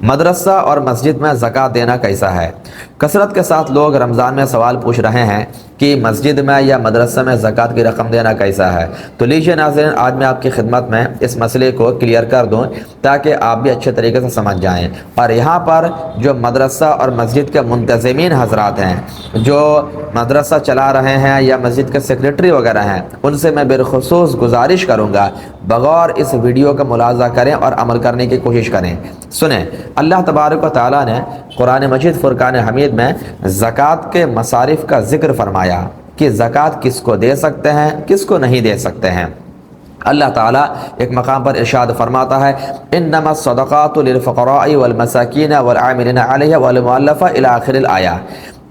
मदरसा और मस्जिद में ज़कात देना कैसा है। कसरत के साथ लोग रमज़ान में सवाल पूछ रहे हैं कि मस्जिद में या मदरसा में ज़कात की रकम देना कैसा है। तो लीजिए नाज़रीन, आज मैं आपकी खिदमत में इस मसले को क्लियर कर दूं ताकि आप भी अच्छे तरीके से समझ जाएं। और यहाँ पर जो मदरसा और मस्जिद के मुंतज़मीन हज़रात हैं, जो मदरसा चला रहे हैं या मस्जिद के सेक्रेटरी वगैरह हैं, उनसे मैं बिलखुसूस गुजारिश करूँगा बगौर इस वीडियो का मुलाज़ा करें और अमल करने की कोशिश करें। सुने, अल्लाह तबारक व तआला ने कुरान मजीद फुरकान हमीद में ज़कात के मसारिफ़ का ज़िक्र फरमाया कि ज़कात किसको दे सकते हैं, किसको नहीं दे सकते हैं। अल्लाह ताला एक मकाम पर इरशाद फरमाता है, इन्नमा सदक़ातु लिल-फ़ुक़रा'i वल-मसाकीन वल-आमिलीन अलैहा वल-मुअल्लफ़ा इला आखिरिल आया।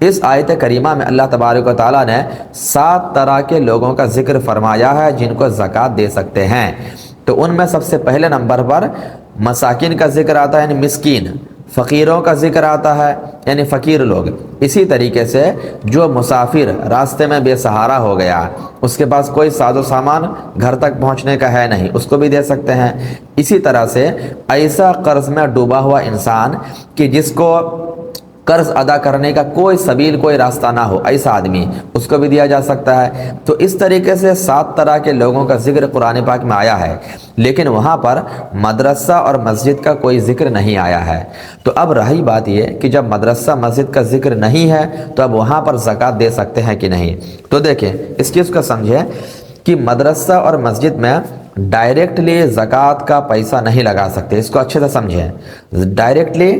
इस आयत करीमा में अल्लाह तबारक व तआला ने 7 तरह के लोगों का ज़िक्र फरमाया है जिनको ज़कात दे सकते हैं। तो उनमें सबसे पहले नंबर पर मसाकिन का ज़िक्र आता है, यानी मिस्कीन, फ़कीरों का ज़िक्र आता है, यानी फ़कीर लोग। इसी तरीके से जो मुसाफिर रास्ते में बेसहारा हो गया, उसके पास कोई साजो सामान घर तक पहुंचने का है नहीं, उसको भी दे सकते हैं। इसी तरह से ऐसा कर्ज़ में डूबा हुआ इंसान कि जिसको कर्ज़ अदा करने का कोई सबील, कोई रास्ता ना हो, ऐसा आदमी, उसको भी दिया जा सकता है। तो इस तरीके से 7 तरह के लोगों का ज़िक्र कुरान पाक में आया है, लेकिन वहाँ पर मदरसा और मस्जिद का कोई ज़िक्र नहीं आया है। तो अब रही बात ये कि जब मदरसा मस्जिद का ज़िक्र नहीं है तो अब वहाँ पर ज़कात दे सकते हैं कि नहीं। तो देखें, इस चीज़ को समझें कि मदरसा और मस्जिद में डायरेक्टली ज़कात का पैसा नहीं लगा सकते। इसको अच्छे से समझें, डायरेक्टली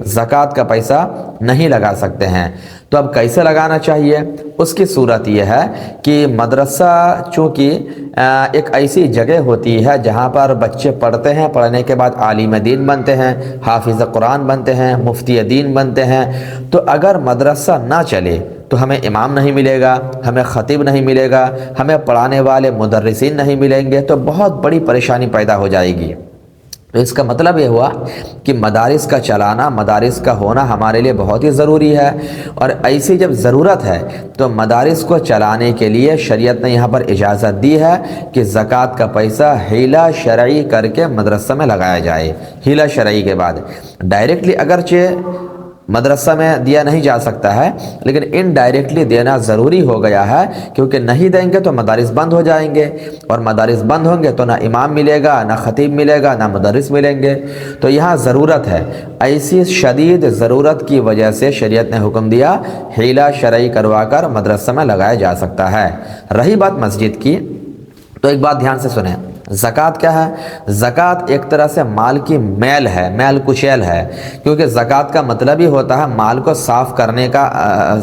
ज़कात का पैसा नहीं लगा सकते हैं। तो अब कैसे लगाना चाहिए, उसकी सूरत यह है कि मदरसा चूँकि एक ऐसी जगह होती है जहाँ पर बच्चे पढ़ते हैं, पढ़ने के बाद आलिम दीन बनते हैं, हाफिज़ कुरान बनते हैं, मुफ्ती दीन बनते हैं। तो अगर मदरसा ना चले तो हमें इमाम नहीं मिलेगा, हमें ख़तीब नहीं मिलेगा, हमें पढ़ाने वाले मुदर्रिसीन नहीं मिलेंगे, तो बहुत बड़ी परेशानी पैदा हो जाएगी। तो इसका मतलब ये हुआ कि मदारिस का चलाना, मदारिस का होना हमारे लिए बहुत ही ज़रूरी है। और ऐसी जब ज़रूरत है तो मदारिस को चलाने के लिए शरीयत ने यहाँ पर इजाज़त दी है कि ज़कात का पैसा हीला शरई करके मदरसा में लगाया जाए। हीला शरई के बाद डायरेक्टली अगरचे मदरसा में दिया नहीं जा सकता है, लेकिन इनडायरेक्टली देना ज़रूरी हो गया है, क्योंकि नहीं देंगे तो मदारिस बंद हो जाएंगे, और मदारिस बंद होंगे तो ना इमाम मिलेगा, ना ख़तीब मिलेगा, ना मुदर्रिस मिलेंगे। तो यहाँ ज़रूरत है, ऐसी शदीद ज़रूरत की वजह से शरीयत ने हुक्म दिया हीला शरई करवा कर मदरसा में लगाया जा सकता है। रही बात मस्जिद की, तो एक बात ध्यान से सुने, ज़कात क्या है। ज़कात एक तरह से माल की मैल है, मैल कुचैल है, क्योंकि ज़कात का मतलब ही होता है माल को साफ़ करने का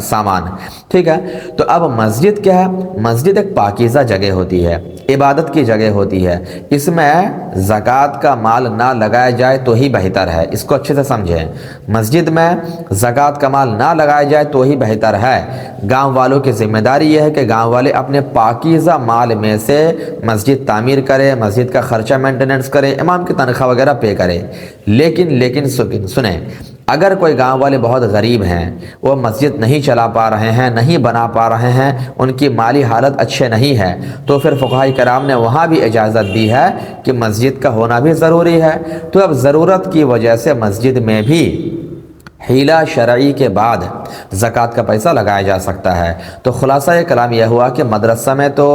सामान। ठीक है, तो अब मस्जिद क्या है, मस्जिद एक पाकीज़ा जगह होती है, इबादत की जगह होती है। इसमें ज़कात का माल ना लगाया जाए तो ही बेहतर है। इसको अच्छे से समझें, मस्जिद में ज़कात का माल ना लगाया जाए तो ही बेहतर है। गांव वालों की जिम्मेदारी यह है कि गांव वाले अपने पाकीज़ा माल में से मस्जिद तामीर करें, मस्जिद का ख़र्चा मेंटेनेंस करें, इमाम की तनख्वाह वगैरह पे करें। लेकिन सुने, अगर कोई गांव वाले बहुत गरीब हैं, वो मस्जिद नहीं चला पा रहे हैं, नहीं बना पा रहे हैं, उनकी माली हालत अच्छे नहीं है, तो फिर फ़ुक़हा कराम ने वहाँ भी इजाज़त दी है कि मस्जिद का होना भी ज़रूरी है। तो अब ज़रूरत की वजह से मस्जिद में भी हीला शरई के बाद ज़कात का पैसा लगाया जा सकता है। तो खुलासा ये कलाम यह हुआ कि मदरसा में तो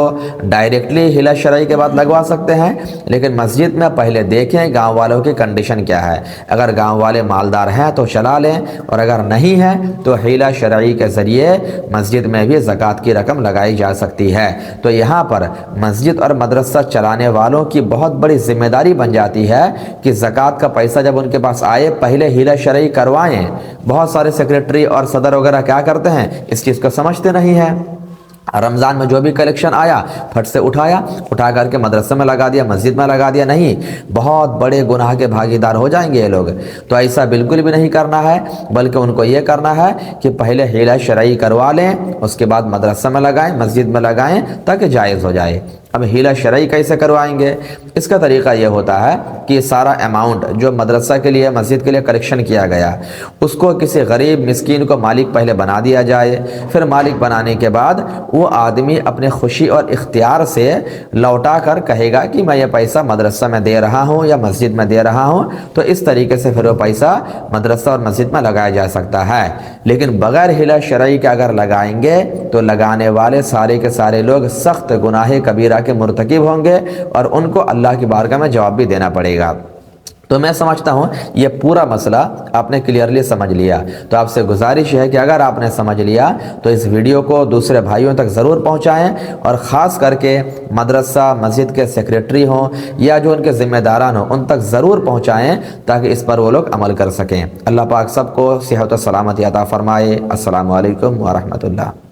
डायरेक्टली हीला शरई के बाद लगवा सकते हैं, लेकिन मस्जिद में पहले देखें गांव वालों की कंडीशन क्या है। अगर गांव वाले मालदार हैं तो चला लें, और अगर नहीं है तो हीला शरई के ज़रिए मस्जिद में भी ज़कात की रकम लगाई जा सकती है। तो यहाँ पर मस्जिद और मदरसा चलाने वालों की बहुत बड़ी जिम्मेदारी बन जाती है कि ज़कात का पैसा जब उनके पास आए पहले हीला शरई करवाएँ। बहुत सारे सेक्रेटरी और सदर वगैरह क्या करते हैं, इस चीज़ को समझते नहीं हैं। रमज़ान में जो भी कलेक्शन आया फट से उठा करके मदरसे में लगा दिया, मस्जिद में लगा दिया। नहीं, बहुत बड़े गुनाह के भागीदार हो जाएंगे ये लोग। तो ऐसा बिल्कुल भी नहीं करना है, बल्कि उनको ये करना है कि पहले हीला शरई करवा लें, उसके बाद मदरसा में लगाएं, मस्जिद में लगाएं, ताकि जायज़ हो जाए। अब हीला शरई कैसे करवाएंगे, इसका तरीका यह होता है कि सारा अमाउंट जो मदरसा के लिए, मस्जिद के लिए कलेक्शन किया गया, उसको किसी गरीब मिस्कीन को मालिक पहले बना दिया जाए। फिर मालिक बनाने के बाद وہ آدمی اپنے خوشی اور اختیار سے لوٹا کر کہے گا کہ میں یہ پیسہ مدرسہ میں دے رہا ہوں یا مسجد میں دے رہا ہوں، تو اس طریقے سے پھر وہ پیسہ مدرسہ اور مسجد میں لگایا جا سکتا ہے۔ لیکن بغیر حیلہ شرعی کے اگر لگائیں گے تو لگانے والے سارے کے سارے لوگ سخت گناہ کبیرہ کے مرتکب ہوں گے اور ان کو اللہ کی بارگاہ میں جواب بھی دینا پڑے گا۔ تو میں سمجھتا ہوں یہ پورا مسئلہ آپ نے کلیئرلی سمجھ لیا۔ تو آپ سے گزارش ہے کہ اگر آپ نے سمجھ لیا تو اس ویڈیو کو دوسرے بھائیوں تک ضرور پہنچائیں، اور خاص کر کے مدرسہ مسجد کے سیکریٹری ہوں یا جو ان کے ذمہ داران ہوں ان تک ضرور پہنچائیں تاکہ اس پر وہ لوگ عمل کر سکیں۔ اللہ پاک سب کو صحت و سلامتی عطا فرمائے۔ السلام علیکم ورحمۃ اللہ۔